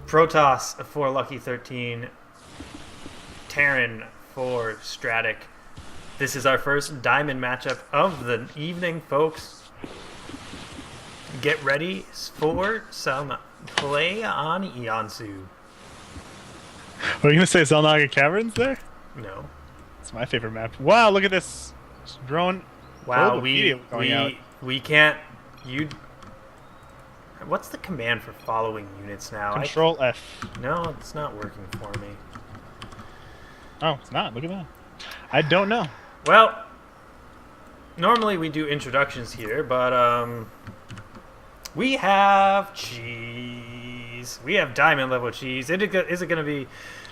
Protoss for Lucky 13, Terran for Stratk. This is our first diamond matchup of the evening, folks. Get ready for some play on Iansu. Were you gonna say Zelnaga Caverns there? No. It's my favorite map. Wow, look at this drone. Wow, out. we can't. You. What's the command for following units now? Control F. No, it's not working for me. Oh, it's not. Look at that. I don't know. Well, normally we do introductions here, but we have cheese. We have diamond level cheese. Is it going to be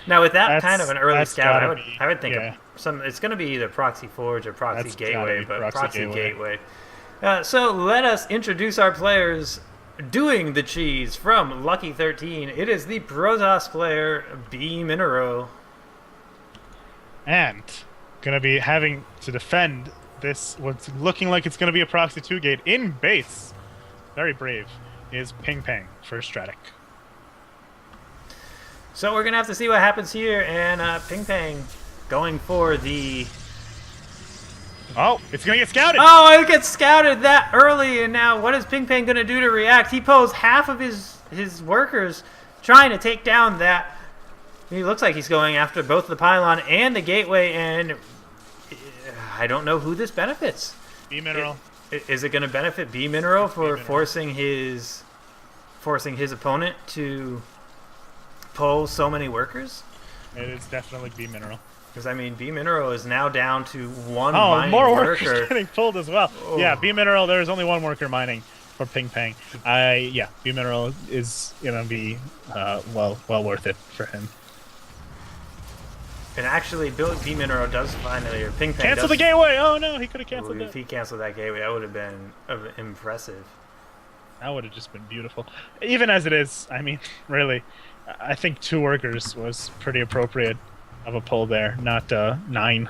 now with that kind of an early scout? I would think of some. It's going to be either Proxy Forge or Proxy Gateway, but Proxy Gateway. So let us introduce our players doing the cheese from Lucky 13. It is the Protoss player B-Mineral. And gonna be having to defend this what's looking like it's gonna be a Proxy 2 gate in base. Very brave is PingPang for Stratk. So we're gonna have to see what happens here, and PingPang going for the. Oh, it's gonna get scouted. Oh, it gets scouted that early, and now what is PingPang gonna do to react? He posed half of his workers trying to take down that. He looks like he's going after both the pylon and the gateway, and I don't know who this benefits. B-Mineral. Is it going to benefit B-Mineral for forcing his opponent to pull so many workers? It is definitely B-Mineral. Because, I mean, B-Mineral is now down to one mining more worker. workers getting pulled as well. Oh. Yeah, B-Mineral, there's only one worker mining for PingPang. Yeah, B-Mineral is going to be well worth it for him. And actually, B-Mineral does finally, or PingPang cancel the gateway! Oh no, he could have canceled it. If he canceled that gateway, that would have been impressive. That would have just been beautiful. Even as it is, I mean, really, I think 2 workers was pretty appropriate of a pull there, not 9.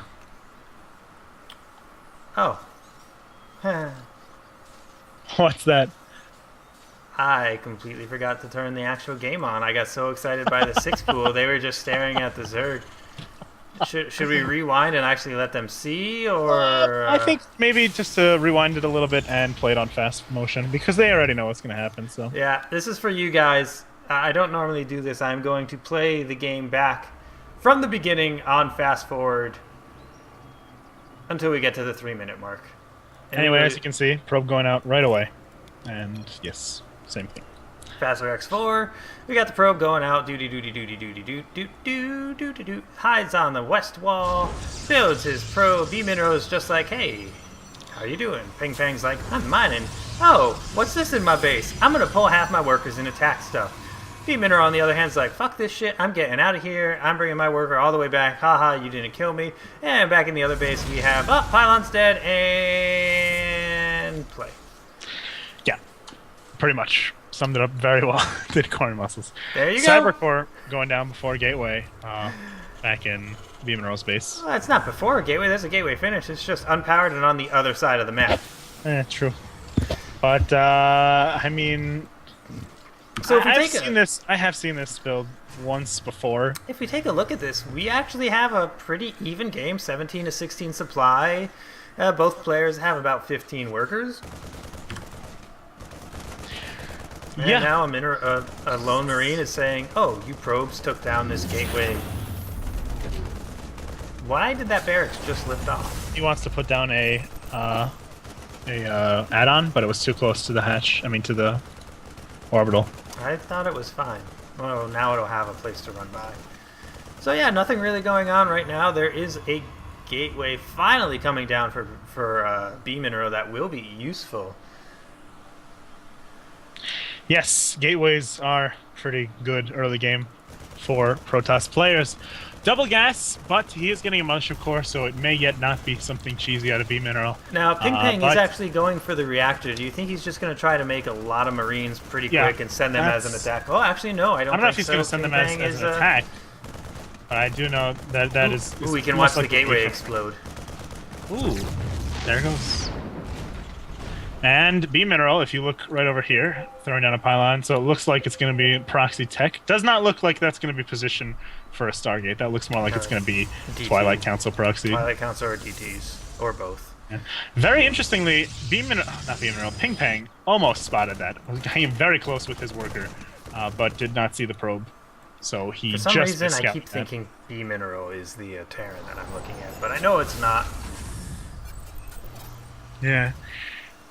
Oh. What's that? I completely forgot to turn the actual game on. I got so excited by the 6 pool, they were just staring at the Zerg. Should we rewind and actually let them see, or...? I think maybe just to rewind it a little bit and play it on fast motion, because they already know what's going to happen, so... Yeah, this is for you guys. I don't normally do this. I'm going to play the game back from the beginning on fast forward until we get to the 3-minute mark. Anyway, as you can see, probe going out right away. And, yes, same thing. Faster X4. We got the probe going out. Hides on the west wall. Builds his probe. B-Mineral is just like, hey, how you doing? PingPang's like, I'm mining. Oh, what's this in my base? I'm gonna pull half my workers and attack stuff. B-Mineral on the other hand is like, fuck this shit. I'm getting out of here. I'm bringing my worker all the way back. Haha, you didn't kill me. And back in the other base we have, pylon's dead, and play. Yeah, pretty much. Summed it up very well. Did corner muscles. There you go. Cybercore going down before Gateway, back in B-Mineral's base. Well, it's not before Gateway. There's a Gateway finish. It's just unpowered and on the other side of the map. True. But I mean, so if I have seen this build once before. If we take a look at this, we actually have a pretty even game, 17 to 16 supply. Both players have about 15 workers. And now a lone marine is saying, "Oh, you probes took down this gateway." Why did that barracks just lift off? He wants to put down a add-on, but it was too close to the hatch. I mean, to the orbital. I thought it was fine. Well, now it'll have a place to run by. So yeah, nothing really going on right now. There is a gateway finally coming down for B-Mineral that will be useful. Yes, gateways are pretty good early game for Protoss players. Double gas, but he is getting a Mushroom Core, so it may yet not be something cheesy out of B-Mineral. Now, PingPang is actually going for the reactor. Do you think he's just going to try to make a lot of Marines pretty quick and send them as an attack? Oh, actually, no, I don't know if he's going to send them as an attack, but I do know that is we can watch the gateway explode. Ooh, there goes. And B-Mineral, if you look right over here, throwing down a pylon, so it looks like it's going to be proxy tech. Does not look like that's going to be positioned for a Stargate. That looks more like it's going to be DT. Twilight Council proxy. Twilight Council or DTs, or both. Yeah. Very interestingly, not B-Mineral, PingPang almost spotted that. Came very close with his worker, but did not see the probe. So he For some just reason, I keep thinking B-Mineral is the Terran that I'm looking at, but I know it's not. Yeah.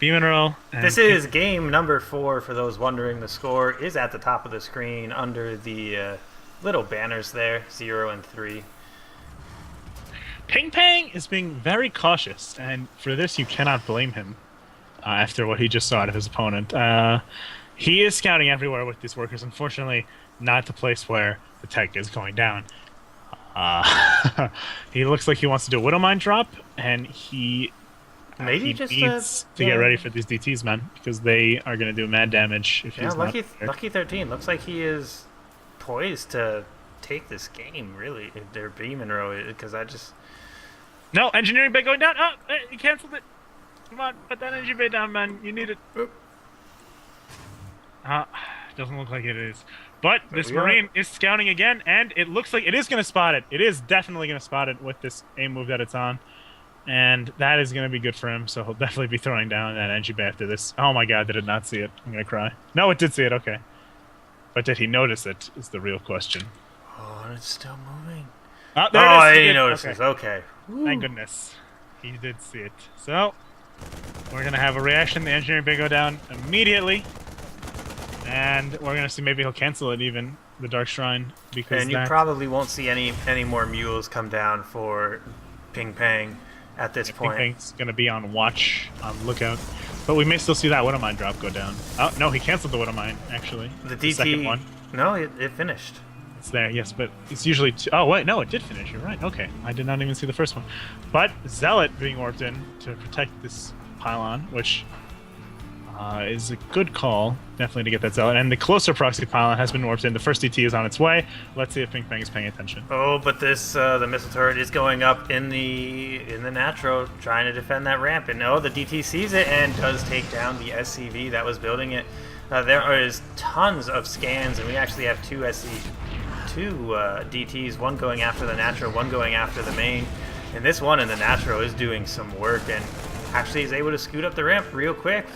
B-Mineral. This is game number 4, for those wondering. The score is at the top of the screen under the little banners there, 0 and 3. PingPang is being very cautious, and for this you cannot blame him after what he just saw out of his opponent. He is scouting everywhere with these workers. Unfortunately, not the place where the tech is going down. He looks like he wants to do a Widowmine drop, and he Maybe just needs to get ready for these DTs, man, because they are going to do mad damage if he's not there. Lucky 13 looks like he is poised to take this game, really. Their B-Mineral, because I just... No, engineering bay going down. Oh, he canceled it. Come on, put that energy bay down, man. You need it. Doesn't look like it is. But this Marine is scouting again, and it looks like it is going to spot it. It is definitely going to spot it with this aim move that it's on. And that is going to be good for him, so he'll definitely be throwing down that energy bay after this. Oh my god, did it not see it? I'm going to cry. No, it did see it, okay. But did he notice it, is the real question. Oh, it's still moving. Oh, there it is. He notices, okay. Thank goodness. He did see it. So, we're going to have a reaction. The engineering bay go down immediately. And we're going to see maybe he'll cancel it even, the Dark Shrine. Because and you probably won't see any more mules come down for PingPang at this point. PingPang's going to be on watch, on lookout. But we may still see that Widowmine drop go down. Oh, no, he canceled the Widowmine, actually. The DT... The second one. No, it finished. It's there, yes, but it's usually... Oh, wait, no, it did finish. You're right. Okay, I did not even see the first one. But Zealot being warped in to protect this pylon, which is a good call, definitely, to get that Zealot. And the closer proxy pylon has been warped in. The first DT is on its way. Let's see if PingPang is paying attention. Oh, but this the missile turret is going up in the natural, trying to defend that ramp. And no, the DT sees it and does take down the SCV that was building it. There is tons of scans, and we actually have two DTs, one going after the natural, one going after the main. And this one in the natural is doing some work and actually is able to scoot up the ramp real quick.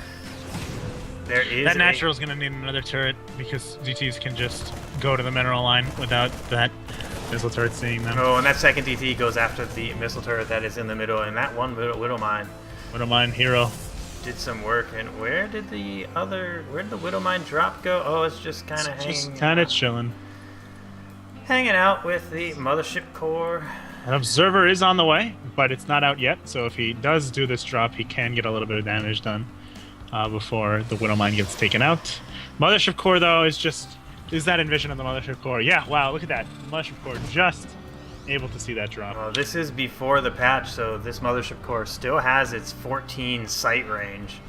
That natural is going to need another turret because DTs can just go to the mineral line without that missile turret seeing them. Oh, and that second DT goes after the missile turret that is in the middle, and that one Widowmine hero did some work. And where did the Widowmine drop go? Oh, it's just kind of chilling, hanging out with the mothership core. An observer is on the way, but it's not out yet. So if he does do this drop, he can get a little bit of damage done before the Widowmine gets taken out. Mothership core, though, is that envision of the mothership core? Yeah, wow, look at that. The mothership core just able to see that drop. Well, this is before the patch, so this mothership core still has its 14 sight range.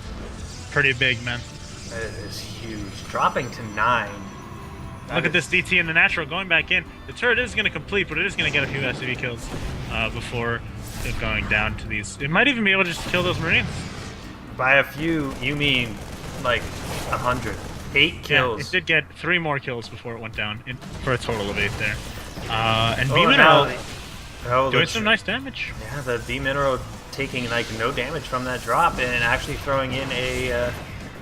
Pretty big, man. That is huge. Dropping to 9. Look at this DT in the natural going back in. The turret is going to complete, but it is going to get a few SCV kills before it going down to these. It might even be able to just kill those Marines. By a few, you mean like 100. 8 kills. Yeah, it did get 3 more kills before it went down, for a total of 8 there. And B-Mineral doing some nice damage. Yeah, the B-Mineral taking like no damage from that drop and actually throwing in a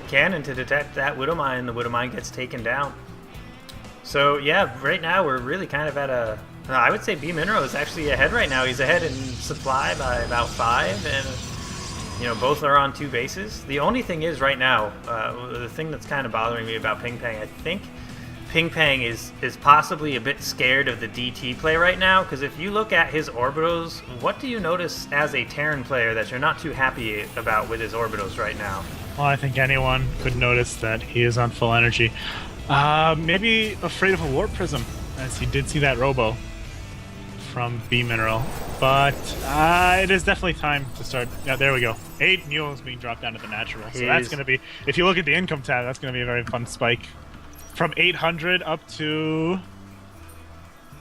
cannon to detect that Widowmine. The Widowmine gets taken down. So yeah, right now we're really kind of at a... I would say B-Mineral is actually ahead right now. He's ahead in supply by about 5, and both are on 2 bases. The only thing is right now, the thing that's kind of bothering me about PingPang, I think PingPang is possibly a bit scared of the DT play right now, because if you look at his orbitals, what do you notice as a Terran player that you're not too happy about with his orbitals right now? Well, I think anyone could notice that he is on full energy. Maybe afraid of a warp prism, as he did see that robo from B-Mineral. But it is definitely time to start. Yeah, there we go. 8 mules being dropped down to the natural. So that's going to be, if you look at the income tab, that's going to be a very fun spike. From 800 up to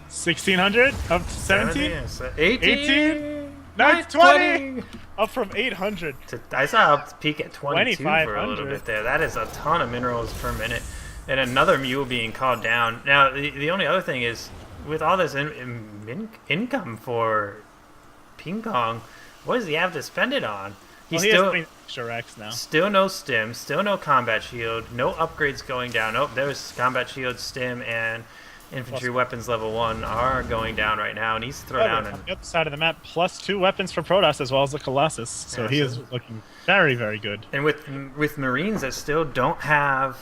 1600, up to 17? 18? 920! Up from 800. I saw up peak at 22 for a little 2,500. bit there. That is a ton of minerals per minute. And another mule being called down. Now, the only other thing is, with all this income for PingPang, what does he have to spend it on? He has extra Rex now. Still no stim, still no combat shield, no upgrades going down. Nope, there's combat shield, stim, and infantry weapons level 1 are going down right now. And he's thrown down. On the other side of the map, plus 2 weapons for Protoss as well as the Colossus. So yeah, he is looking very, very good. And with Marines that still don't have...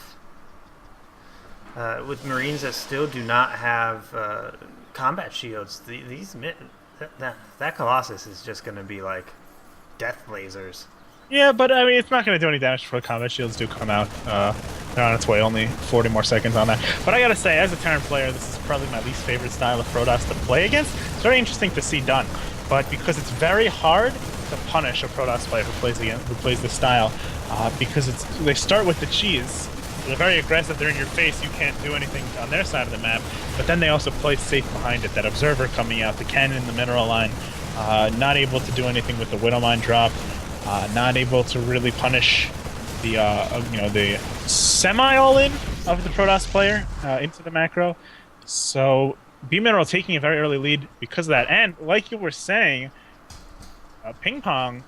Marines that still do not have combat shields, that Colossus is just going to be like death lasers. Yeah, but I mean, it's not going to do any damage before combat shields do come out. They're on its way, only 40 more seconds on that. But I gotta say, as a Terran player, this is probably my least favorite style of Protoss to play against. It's very interesting to see done, but because it's very hard to punish a Protoss player who plays this style, because they start with the cheese. They're very aggressive, they're in your face, you can't do anything on their side of the map, but then they also play safe behind it. That Observer coming out, the cannon in the mineral line, not able to do anything with the Widow Mine drop, not able to really punish the the semi-all-in of the Protoss player into the macro. So BMineral taking a very early lead because of that. And like you were saying, PingPang,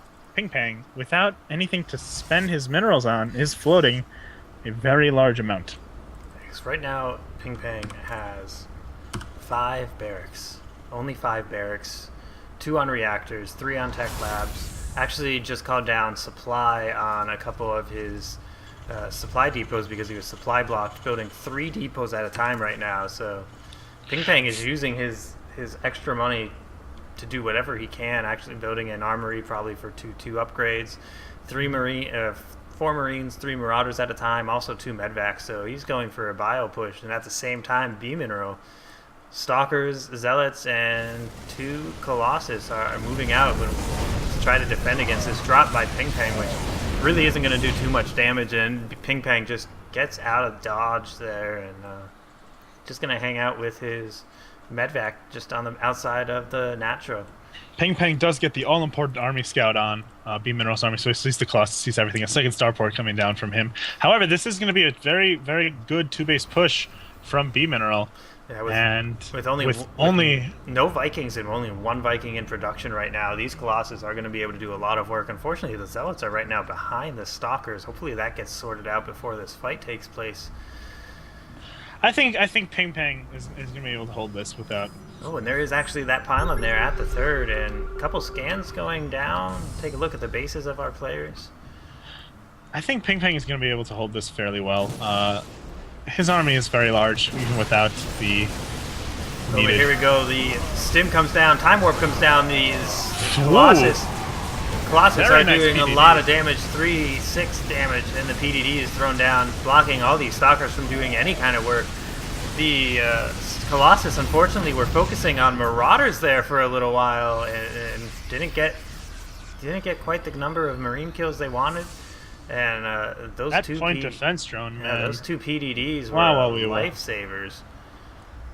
without anything to spend his minerals on, is floating a very large amount. Right now, PingPang has 5 barracks. Only 5 barracks. 2 on reactors, 3 on tech labs. Actually just called down supply on a couple of his supply depots because he was supply blocked, building 3 depots at a time right now. So PingPang is using his extra money to do whatever he can, actually building an armory probably for 2 upgrades, 4 Marines, 3 Marauders at a time, also 2 medvacs. So he's going for a bio push, and at the same time, BMineral, Stalkers, Zealots, and 2 Colossus are moving out to try to defend against this drop by PingPang, which really isn't going to do too much damage, and PingPang just gets out of dodge there and just going to hang out with his medvac just on the outside of the Natro. PingPang does get the all-important army scout on BMineral's army, so he sees the Colossus, sees everything. A second starport coming down from him. However, this is going to be a very, very good 2-base push from BMineral. Yeah, with only no Vikings and only 1 Viking in production right now, these Colossus are going to be able to do a lot of work. Unfortunately, the Zealots are right now behind the Stalkers. Hopefully that gets sorted out before this fight takes place. I think PingPang is going to be able to hold this without... Oh, and there is actually that pylon there at the 3rd, and a couple scans going down. Take a look at the bases of our players. I think PingPang is going to be able to hold this fairly well. His army is very large, even without the needed... Here we go. The stim comes down. Time warp comes down. These Colossus are doing a lot of damage. 3-6 damage, and the PDD is thrown down, blocking all these Stalkers from doing any kind of work. The Colossus, unfortunately, were focusing on Marauders there for a little while, and didn't get quite the number of Marine kills they wanted. And those that 2 point defense drone, man. Those 2 PDDs were lifesavers.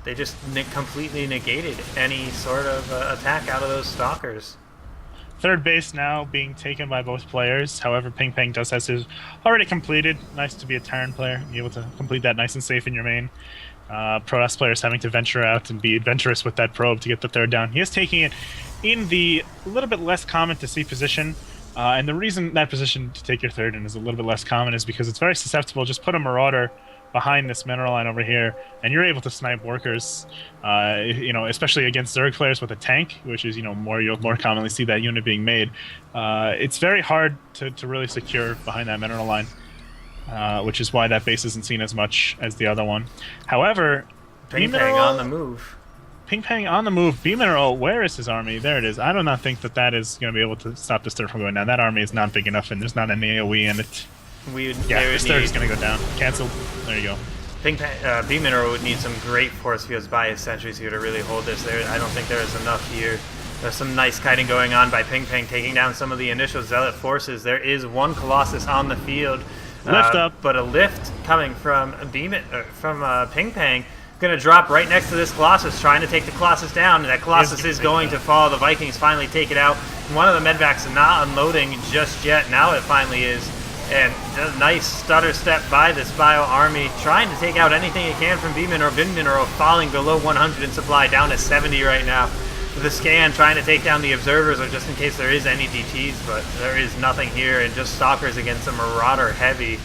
They just completely negated any sort of attack out of those Stalkers. 3rd base now being taken by both players. However, PingPang does have his already completed. Nice to be a Terran player, be able to complete that nice and safe in your main. Protoss players having to venture out and be adventurous with that probe to get the 3rd down. He is taking it in the a little bit less common to see position. And the reason that position to take your 3rd in is a little bit less common is because it's very susceptible. Just put a Marauder behind this mineral line over here, and you're able to snipe workers, especially against Zerg players with a tank, which is, you'll more commonly see that unit being made. It's very hard to really secure behind that mineral line, which is why that base isn't seen as much as the other one. However, PingPang on the move. PingPang on the move. BMineral, where is his army? There it is. I do not think that is going to be able to stop this third from going down. That army is not big enough, and there's not an AoE in it. This third is going to go down. Cancelled. There you go. BMineral would need some great force fields by his sentries here to really hold this. I don't think there is enough here. There's some nice kiting going on by PingPang, taking down some of the initial Zealot forces. There is 1 Colossus on the field. Lift up. But a lift coming from PingPang going to drop right next to this Colossus, trying to take the Colossus down. And that Colossus is going to fall. The Vikings finally take it out. One of the medvacs not unloading just yet. Now it finally is. And a nice stutter step by this Bio Army, trying to take out anything it can from B-Mineral. B-Mineral falling below 100 in supply, down to 70 right now. The scan trying to take down the observers, or just in case there is any DTs, but there is nothing here, and just Stalkers against a Marauder-heavy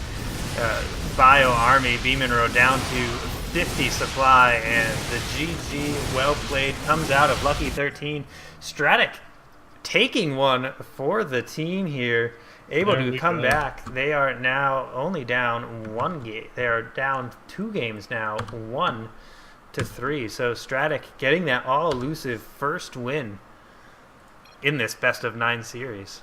Bio Army. B-Mineral down to 50 supply, and the GG, well played, comes out of Lucky 13. Stratk taking one for the team here. Able to come back. They are now only down 1 game. They are down 2 games now, 1-3. So Stratk getting that all-elusive first win in this best-of-9 series.